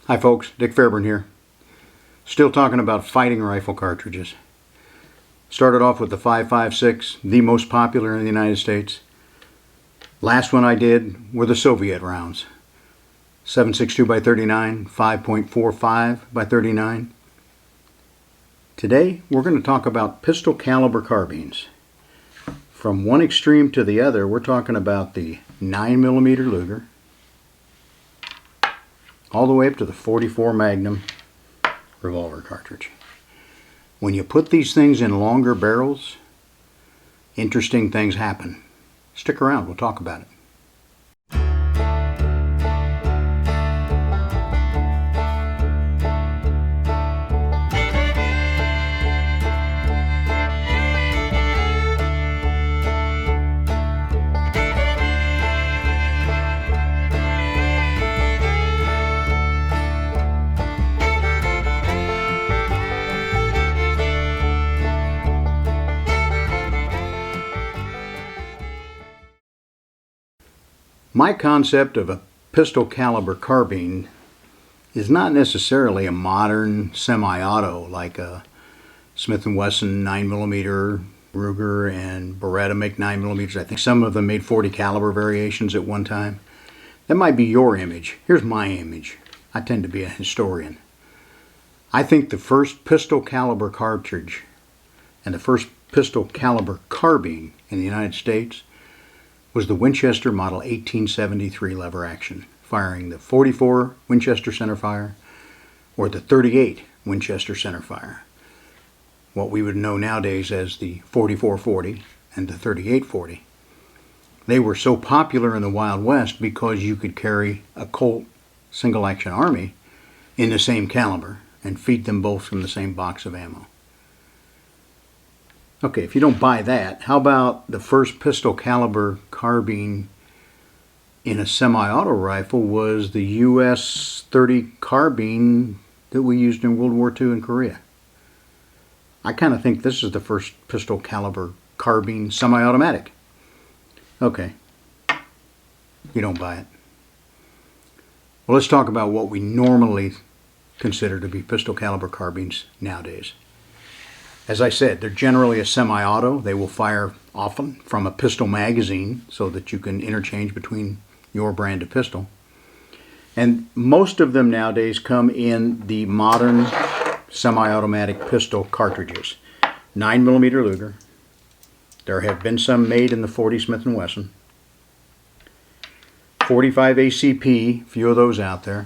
Hi folks, Dick Fairburn here. Still talking about fighting rifle cartridges. Started off with the 5.56, the most popular in the United States. Last one I did were the Soviet rounds. 7.62 by 39, 5.45 by 39. Today we're going to talk about pistol caliber carbines. From one extreme to the other, we're talking about the 9mm Luger, all the way up to the 44 Magnum revolver cartridge. When you put these things in longer barrels, interesting things happen. Stick around, we'll talk about it. My concept of a pistol caliber carbine is not necessarily a modern semi-auto like a Smith & Wesson 9mm, Luger and Beretta make 9mm. I think some of them made 40 caliber variations at one time. That might be your image. Here's my image. I tend to be a historian. I think the first pistol caliber cartridge and the first pistol caliber carbine in the United States was the Winchester Model 1873 lever action, firing the 44 Winchester centerfire or the 38 Winchester centerfire, what we would know nowadays as the 4440 and the 3840. They were so popular in the Wild West because you could carry a Colt single action army in the same caliber and feed them both from the same box of ammo. Okay, if you don't buy that, how about the first pistol caliber carbine in a semi-auto rifle was the US 30 carbine that we used in World War II in Korea. I kind of think this is the first pistol caliber carbine semi-automatic. Okay, you don't buy it. Well, let's talk about what we normally consider to be pistol caliber carbines nowadays. As I said, they're generally a semi-auto. They will fire often from a pistol magazine so that you can interchange between your brand of pistol. And most of them nowadays come in the modern semi-automatic pistol cartridges. 9mm Luger. There have been some made in the 40 Smith & Wesson. 45 ACP, a few of those out there.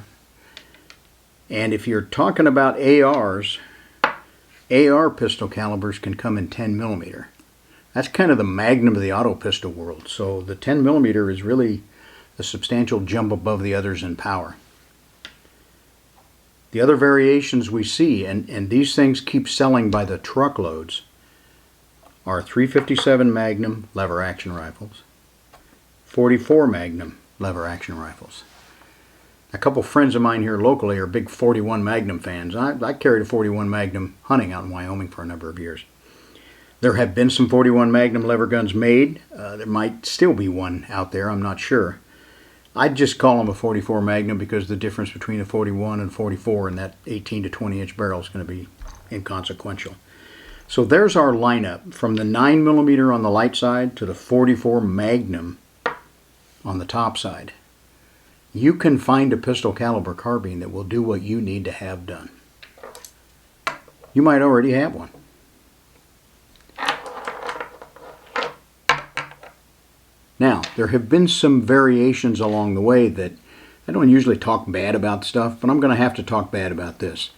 And if you're talking about ARs, AR pistol calibers can come in 10mm. That's kind of the Magnum of the auto pistol world. So the 10mm is really a substantial jump above the others in power. The other variations we see, and these things keep selling by the truckloads, are 357 Magnum lever action rifles, 44 Magnum lever action rifles. A couple friends of mine here locally are big 41 Magnum fans. I carried a 41 Magnum hunting out in Wyoming for a number of years. There have been some 41 Magnum lever guns made. There might still be one out there, I'm not sure. I'd just call them a 44 Magnum because the difference between a 41 and 44 in that 18 to 20 inch barrel is going to be inconsequential. So there's our lineup from the 9mm on the light side to the 44 Magnum on the top side. You can find a pistol caliber carbine that will do what you need to have done. You might already have one. Now, there have been some variations along the way that I don't usually talk bad about stuff, but I'm going to have to talk bad about this.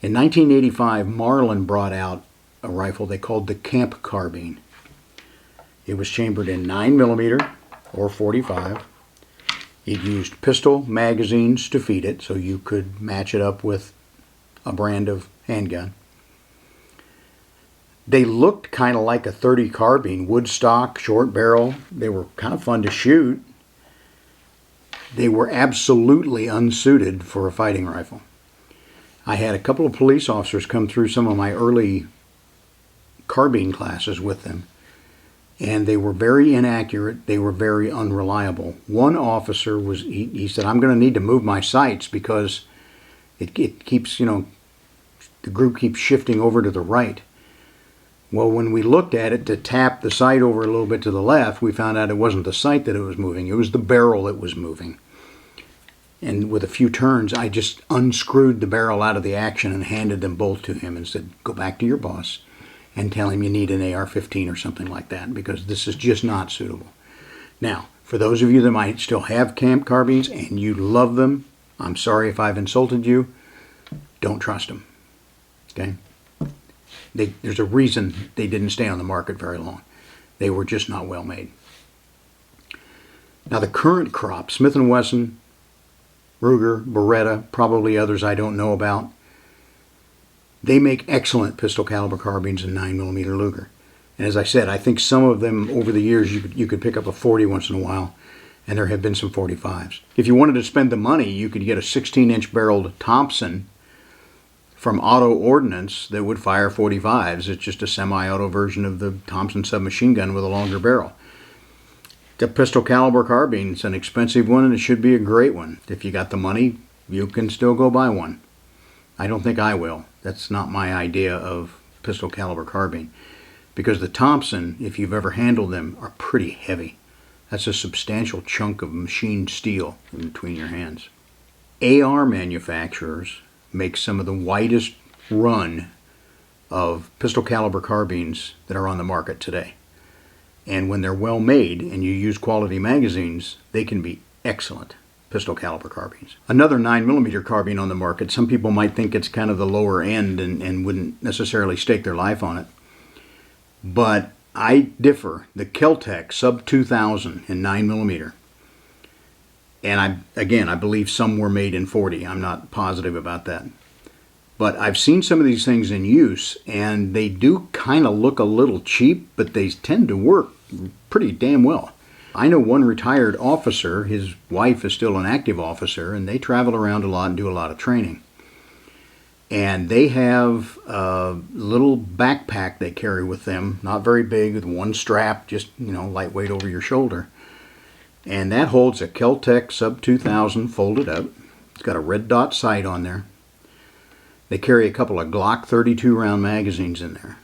In 1985, Marlin brought out a rifle they called the Camp Carbine. It was chambered in 9mm or 45. It used pistol magazines to feed it, so you could match it up with a brand of handgun. They looked kind of like a 30 carbine, wood stock, short barrel. They were kind of fun to shoot. They were absolutely unsuited for a fighting rifle. I had a couple of police officers come through some of my early carbine classes with them, and they were very inaccurate. They were very unreliable. One officer he said, "I'm going to need to move my sights because It keeps, the group keeps shifting over to the right. Well, when we looked at it to tap the sight over a little bit to the left, we found out it wasn't the sight that it was moving, it was the barrel that was moving. And with a few turns, I just unscrewed the barrel out of the action and handed them both to him and said, go back to your boss and tell him you need an AR-15 or something like that, because this is just not suitable. Now, for those of you that might still have camp carbines and you love them, I'm sorry if I've insulted you. Don't trust them. Okay? There's a reason they didn't stay on the market very long. They were just not well made. Now the current crop, Smith & Wesson, Luger, Beretta, probably others I don't know about, they make excellent pistol caliber carbines and 9mm Luger. And as I said, I think some of them over the years you could pick up a 40 once in a while, and there have been some 45s. If you wanted to spend the money, you could get a 16-inch barreled Thompson from Auto Ordnance that would fire 45s. It's just a semi-auto version of the Thompson submachine gun with a longer barrel. The pistol caliber carbine is an expensive one, and it should be a great one. If you got the money, you can still go buy one. I don't think I will. That's not my idea of pistol caliber carbine. Because the Thompson, if you've ever handled them, are pretty heavy. That's a substantial chunk of machined steel in between your hands. AR manufacturers make some of the widest run of pistol caliber carbines that are on the market today. And when they're well made and you use quality magazines, they can be excellent pistol caliber carbines. Another 9mm carbine on the market, some people might think it's kind of the lower end and wouldn't necessarily stake their life on it. But I differ. The Kel-Tec sub 2000 in 9mm. And I believe some were made in 40. I'm not positive about that. But I've seen some of these things in use, and they do kind of look a little cheap, but they tend to work pretty damn well. I know one retired officer, his wife is still an active officer, and they travel around a lot and do a lot of training. And they have a little backpack they carry with them, not very big, with one strap, just, lightweight over your shoulder. And that holds a Kel-Tec sub 2000 folded up. It's got a red dot sight on there. They carry a couple of Glock 32 round magazines in there.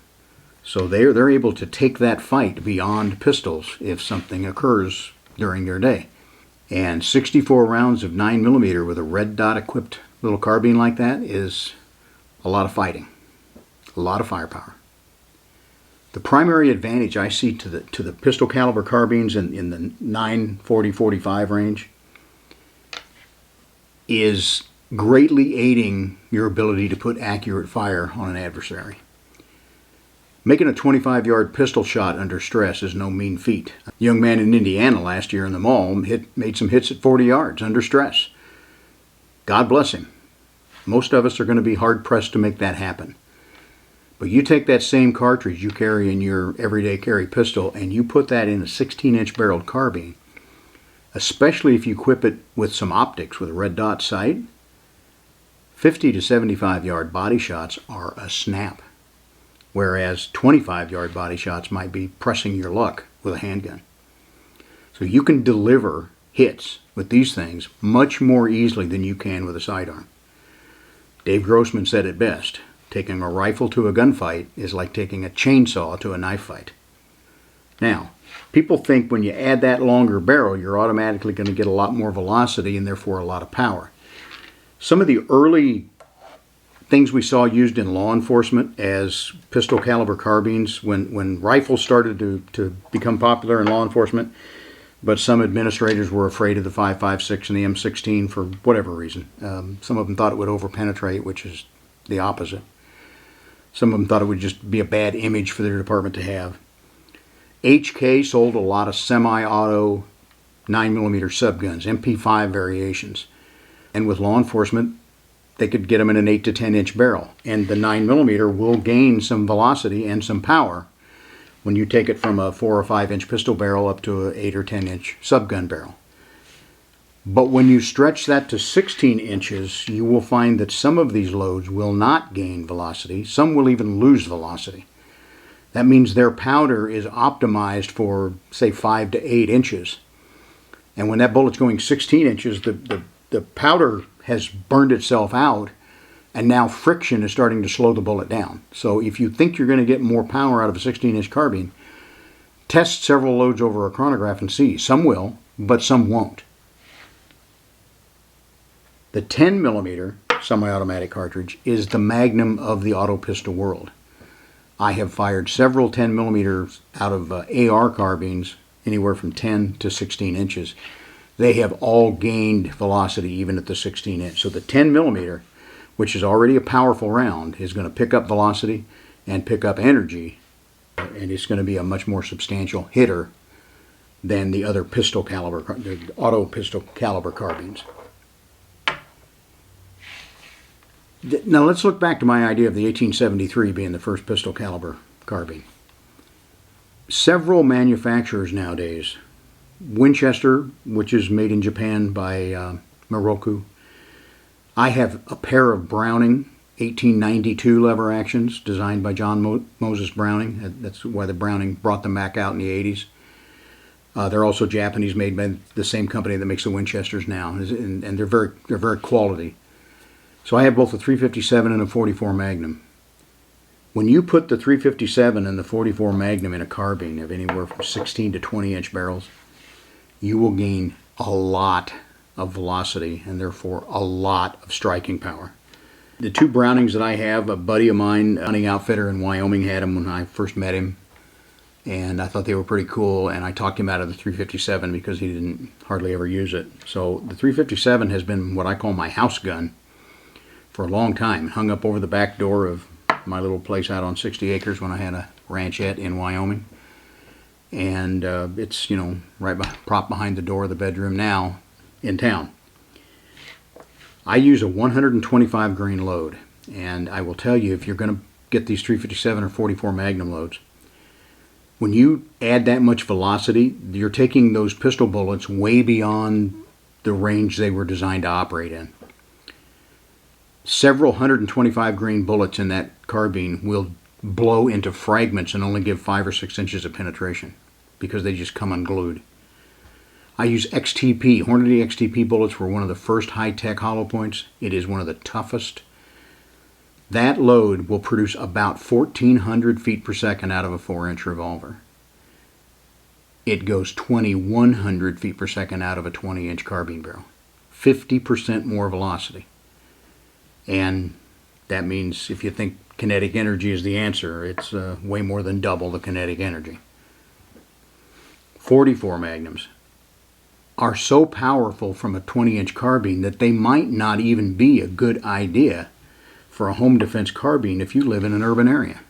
So they're able to take that fight beyond pistols if something occurs during their day. And 64 rounds of 9mm with a red dot equipped little carbine like that is a lot of fighting, a lot of firepower. The primary advantage I see to the pistol caliber carbines in the 9-40-45 range is greatly aiding your ability to put accurate fire on an adversary. Making a 25-yard pistol shot under stress is no mean feat. A young man in Indiana last year in the mall made some hits at 40 yards under stress. God bless him. Most of us are going to be hard-pressed to make that happen. But you take that same cartridge you carry in your everyday carry pistol and you put that in a 16-inch barreled carbine, especially if you equip it with some optics with a red dot sight, 50 to 75-yard body shots are a snap, whereas 25-yard body shots might be pressing your luck with a handgun. So you can deliver hits with these things much more easily than you can with a sidearm. Dave Grossman said it best, taking a rifle to a gunfight is like taking a chainsaw to a knife fight. Now, people think when you add that longer barrel, you're automatically going to get a lot more velocity and therefore a lot of power. Some of the early things we saw used in law enforcement as pistol caliber carbines, when rifles started to become popular in law enforcement, but some administrators were afraid of the 5.56 and the M16 for whatever reason. Some of them thought it would overpenetrate, which is the opposite. Some of them thought it would just be a bad image for their department to have. HK sold a lot of semi-auto 9mm subguns, MP5 variations. And with law enforcement, they could get them in an 8 to 10 inch barrel. And the 9mm will gain some velocity and some power when you take it from a 4 or 5 inch pistol barrel up to an 8 or 10 inch subgun barrel. But when you stretch that to 16 inches, you will find that some of these loads will not gain velocity. Some will even lose velocity. That means their powder is optimized for, say, 5 to 8 inches. And when that bullet's going 16 inches, the powder has burned itself out And now friction is starting to slow the bullet down. So if you think you're going to get more power out of a 16-inch carbine, test several loads over a chronograph and see. Some will, but some won't. The 10 millimeter semi-automatic cartridge is the Magnum of the auto pistol world. I have fired several 10 millimeters out of AR carbines, anywhere from 10 to 16 inches. They have all gained velocity even at the 16 inch. So the 10 millimeter, which is already a powerful round, is going to pick up velocity and pick up energy, and it's going to be a much more substantial hitter than the other pistol caliber, the auto pistol caliber carbines. Now let's look back to my idea of the 1873 being the first pistol caliber carbine. Several manufacturers nowadays, Winchester, which is made in Japan by Moroku. I have a pair of Browning 1892 lever actions designed by John Moses Browning. That's why the Browning brought them back out in the 80s. They're also Japanese, made by the same company that makes the Winchesters now, and they're very quality. So I have both a 357 and a 44 Magnum. When you put the 357 and the 44 Magnum in a carbine of anywhere from 16 to 20 inch barrels, you will gain a lot of velocity and therefore a lot of striking power. The two Brownings that I have, a buddy of mine, a hunting outfitter in Wyoming, had them when I first met him, and I thought they were pretty cool, and I talked him out of the 357 because he didn't hardly ever use it. So the 357 has been what I call my house gun for a long time. Hung up over the back door of my little place out on 60 acres when I had a ranchette in Wyoming. And it's, right propped behind the door of the bedroom now in town. I use a 125 grain load, and I will tell you, if you're going to get these 357 or 44 Magnum loads, when you add that much velocity, you're taking those pistol bullets way beyond the range they were designed to operate in. Several 125 grain bullets in that carbine will blow into fragments and only give 5 or 6 inches of penetration because they just come unglued. I use XTP. Hornady XTP bullets were one of the first high-tech hollow points. It is one of the toughest. That load will produce about 1,400 feet per second out of a 4-inch revolver. It goes 2,100 feet per second out of a 20-inch carbine barrel. 50% more velocity. And that means if you think kinetic energy is the answer, it's way more than double the kinetic energy. 44 Magnums are so powerful from a 20-inch carbine that they might not even be a good idea for a home defense carbine if you live in an urban area.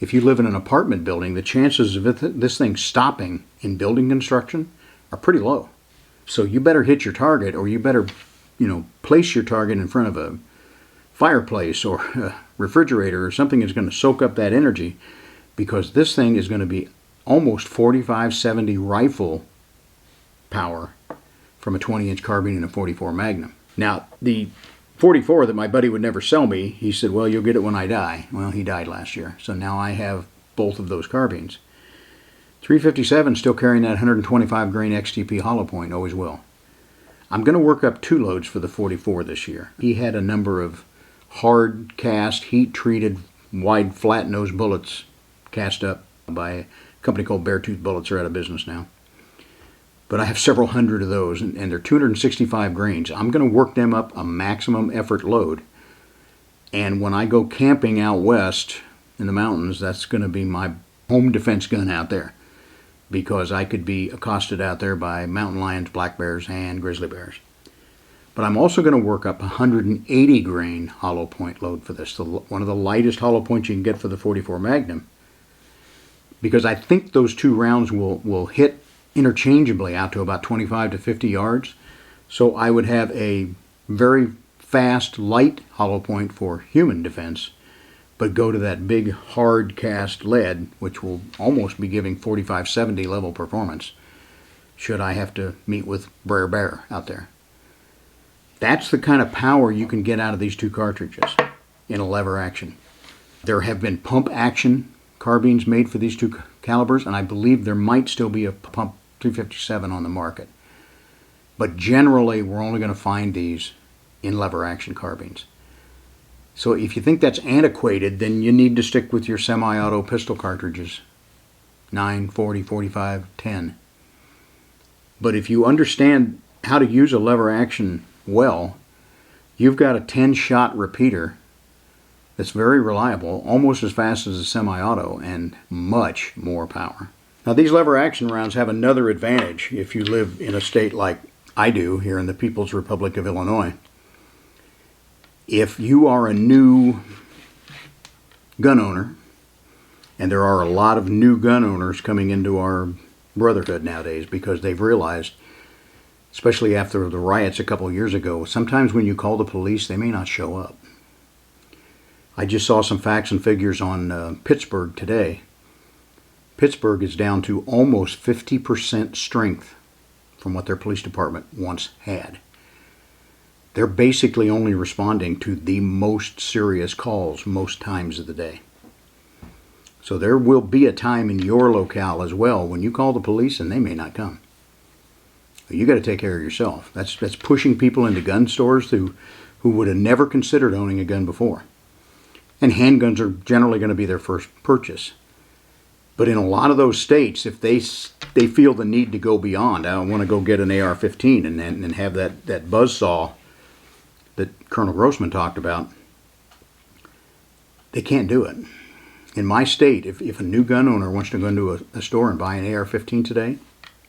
If you live in an apartment building, the chances of this thing stopping in building construction are pretty low. So you better hit your target, or you better, place your target in front of a fireplace or a refrigerator or something that's going to soak up that energy, because this thing is going to be almost 45-70 rifle power from a 20-inch carbine and a 44 Magnum. Now, the 44 that my buddy would never sell me, he said, well, you'll get it when I die. Well, he died last year, so now I have both of those carbines. 357 still carrying that 125 grain XTP hollow point, always will. I'm going to work up 2 loads for the 44 this year. He had a number of hard cast, heat-treated, wide, flat-nose bullets cast up by a company called Beartooth Bullets. Are out of business now. But I have several hundred of those, and they're 265 grains. I'm going to work them up a maximum effort load. And when I go camping out west in the mountains, that's going to be my home defense gun out there, because I could be accosted out there by mountain lions, black bears, and grizzly bears. But I'm also going to work up 180 grain hollow point load for this, one of the lightest hollow points you can get for the 44 Magnum, because I think those 2 rounds will hit interchangeably out to about 25 to 50 yards. So I would have a very fast, light hollow point for human defense, but go to that big hard cast lead, which will almost be giving 45-70 level performance should I have to meet with Brer Bear out there. That's the kind of power you can get out of these 2 cartridges in a lever action. There have been pump action carbines made for these 2 calibers, and I believe there might still be a pump 357 on the market. But generally, we're only going to find these in lever action carbines. So if you think that's antiquated, then you need to stick with your semi-auto pistol cartridges. 9, 40, 45, 10. But if you understand how to use a lever action well, you've got a 10-shot repeater that's very reliable, almost as fast as a semi-auto, and much more power. Now these lever action rounds have another advantage if you live in a state like I do here in the People's Republic of Illinois. If you are a new gun owner, and there are a lot of new gun owners coming into our brotherhood nowadays because they've realized, especially after the riots a couple of years ago, sometimes when you call the police, they may not show up. I just saw some facts and figures on Pittsburgh today. Pittsburgh is down to almost 50% strength from what their police department once had. They're basically only responding to the most serious calls most times of the day. So there will be a time in your locale as well when you call the police and they may not come. You got to take care of yourself. That's pushing people into gun stores who would have never considered owning a gun before. And handguns are generally going to be their first purchase. But in a lot of those states, if they feel the need to go beyond, I want to go get an AR-15 and have that buzzsaw that Colonel Grossman talked about, they can't do it. In my state, if a new gun owner wants to go into a store and buy an AR-15 today,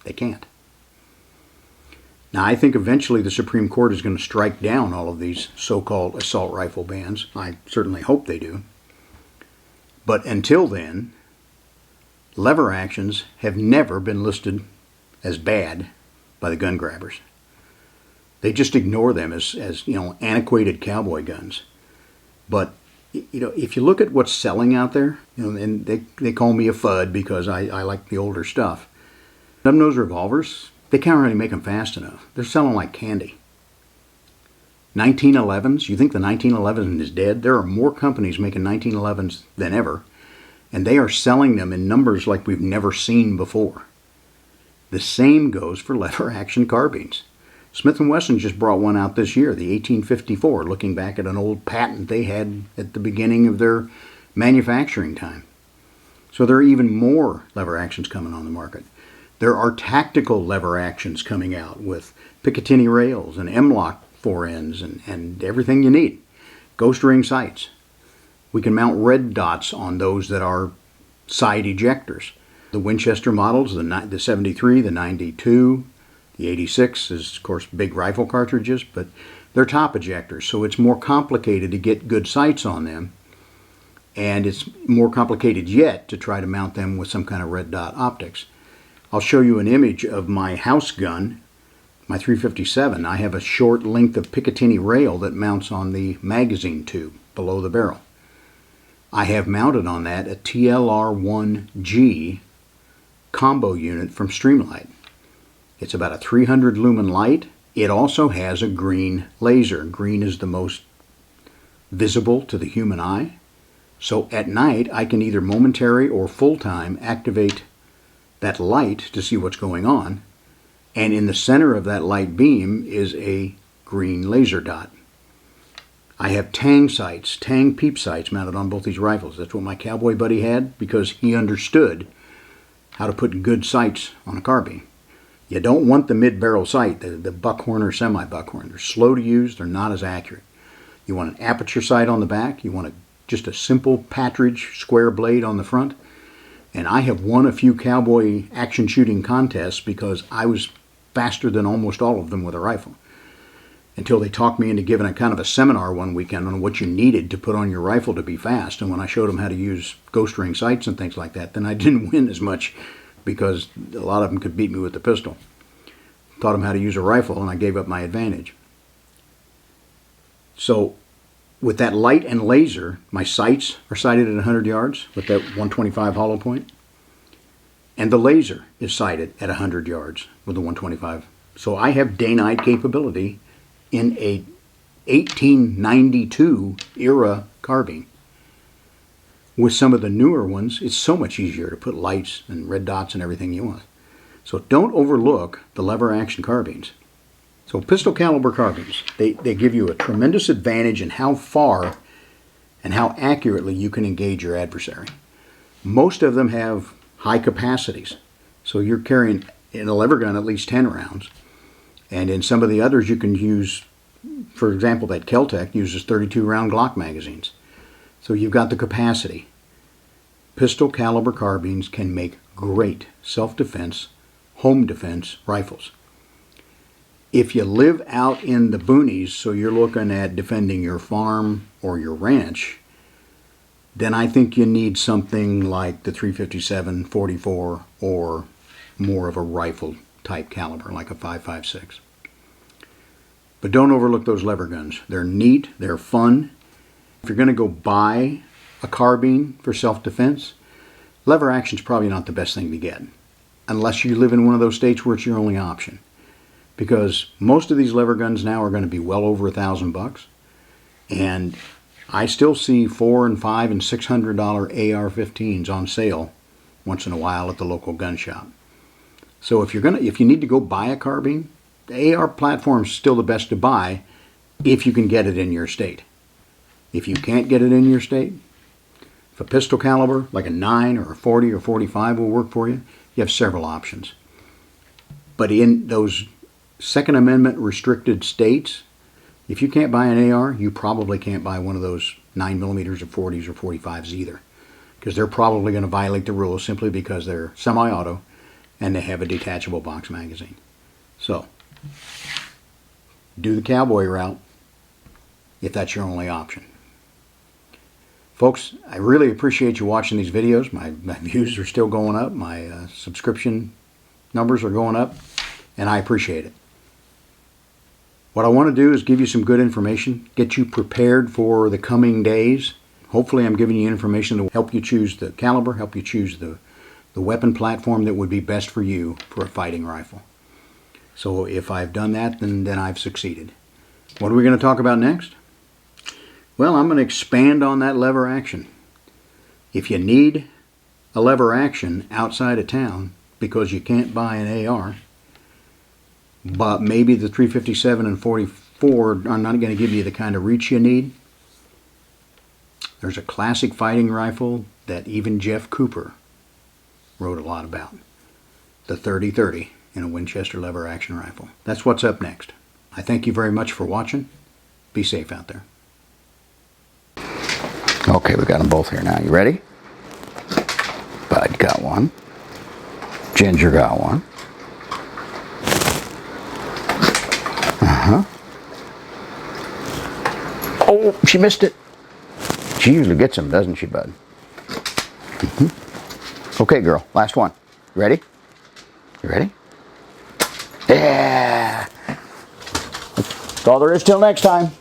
they can't. Now, I think eventually the Supreme Court is going to strike down all of these so-called assault rifle bans. I certainly hope they do. But until then, lever actions have never been listed as bad by the gun grabbers. They just ignore them as antiquated cowboy guns. But if you look at what's selling out there, and they call me a FUD because I like the older stuff. Those revolvers, they can't really make them fast enough. They're selling like candy. 1911s, you think the 1911 is dead? There are more companies making 1911s than ever, and they are selling them in numbers like we've never seen before. The same goes for lever action carbines. Smith & Wesson just brought one out this year, the 1854, looking back at an old patent they had at the beginning of their manufacturing time. So there are even more lever actions coming on the market. There are tactical lever actions coming out with Picatinny rails and M-lock forends and everything you need. Ghost ring sights. We can mount red dots on those that are side ejectors. The Winchester models, the 73, the 92, the 86 is, of course, big rifle cartridges, but they're top ejectors, so it's more complicated to get good sights on them, and it's more complicated yet to try to mount them with some kind of red dot optics. I'll show you an image of my house gun, my 357. I have a short length of Picatinny rail that mounts on the magazine tube below the barrel. I have mounted on that a TLR-1G combo unit from Streamlight. It's about a 300 lumen light. It also has a green laser. Green is the most visible to the human eye. So at night, I can either momentary or full-time activate that light to see what's going on. And in the center of that light beam is a green laser dot. I have Tang sights, Tang peep sights mounted on both these rifles. That's what my cowboy buddy had because he understood how to put good sights on a carbine. You don't want the mid-barrel sight, the buckhorn or semi-buckhorn. They're slow to use, they're not as accurate. You want an aperture sight on the back, you want just a simple Partridge square blade on the front. And I have won a few cowboy action shooting contests because I was faster than almost all of them with a rifle. Until they talked me into giving a kind of a seminar one weekend on what you needed to put on your rifle to be fast. And when I showed them how to use ghost ring sights and things like that, then I didn't win as much because a lot of them could beat me with the pistol. Taught them how to use a rifle and I gave up my advantage. So with that light and laser, my sights are sighted at 100 yards with that 125 hollow point. And the laser is sighted at 100 yards with the 125. So I have day-night capability in a 1892 era carbine. With some of the newer ones, it's so much easier to put lights and red dots and everything you want. So don't overlook the lever action carbines. So pistol caliber carbines, they give you a tremendous advantage in how far and how accurately you can engage your adversary. Most of them have high capacities, so you're carrying in a lever gun at least 10 rounds, and in some of the others you can use, for example, that Kel-Tec uses 32 round Glock magazines. So you've got the capacity. Pistol caliber carbines can make great self-defense, home defense rifles. If you live out in the boonies, so you're looking at defending your farm or your ranch, then I think you need something like the 357 44 or more of a rifle type caliber, like a 5.56. But don't overlook those lever guns. They're neat, they're fun. If you're going to go buy a carbine for self-defense, lever action is probably not the best thing to get, unless you live in one of those states where it's your only option. Because most of these lever guns now are going to be well over $1,000, and I still see $400 and $500 and $600 AR-15s on sale once in a while at the local gun shop. So if you need to go buy a carbine, the AR platform is still the best to buy if you can get it in your state. If you can't get it in your state, if a pistol caliber like a 9 or a 40 or 45 will work for you, you have several options. But in those Second Amendment restricted states, if you can't buy an AR, you probably can't buy one of those 9mm or 40s or 45s either, because they're probably going to violate the rules simply because they're semi-auto and they have a detachable box magazine. So, do the cowboy route if that's your only option. Folks, I really appreciate you watching these videos. My views are still going up. My subscription numbers are going up, and I appreciate it. What I want to do is give you some good information, get you prepared for the coming days. Hopefully I'm giving you information to help you choose the caliber, help you choose the weapon platform that would be best for you for a fighting rifle. So if I've done that, then I've succeeded. What are we going to talk about next? Well, I'm going to expand on that lever action. If you need a lever action outside of town because you can't buy an AR, but maybe the 357 and 44 are not going to give you the kind of reach you need, there's a classic fighting rifle that even Jeff Cooper wrote a lot about, the 30-30 in a Winchester lever action rifle. That's what's up next. I thank you very much for watching. Be safe out there. Okay, we got them both here now. You ready? Bud got one. Ginger got one. Oh, she missed it. She usually gets them, doesn't she, Bud? Okay, girl, last one. You ready? You ready? Yeah! That's all there is till next time.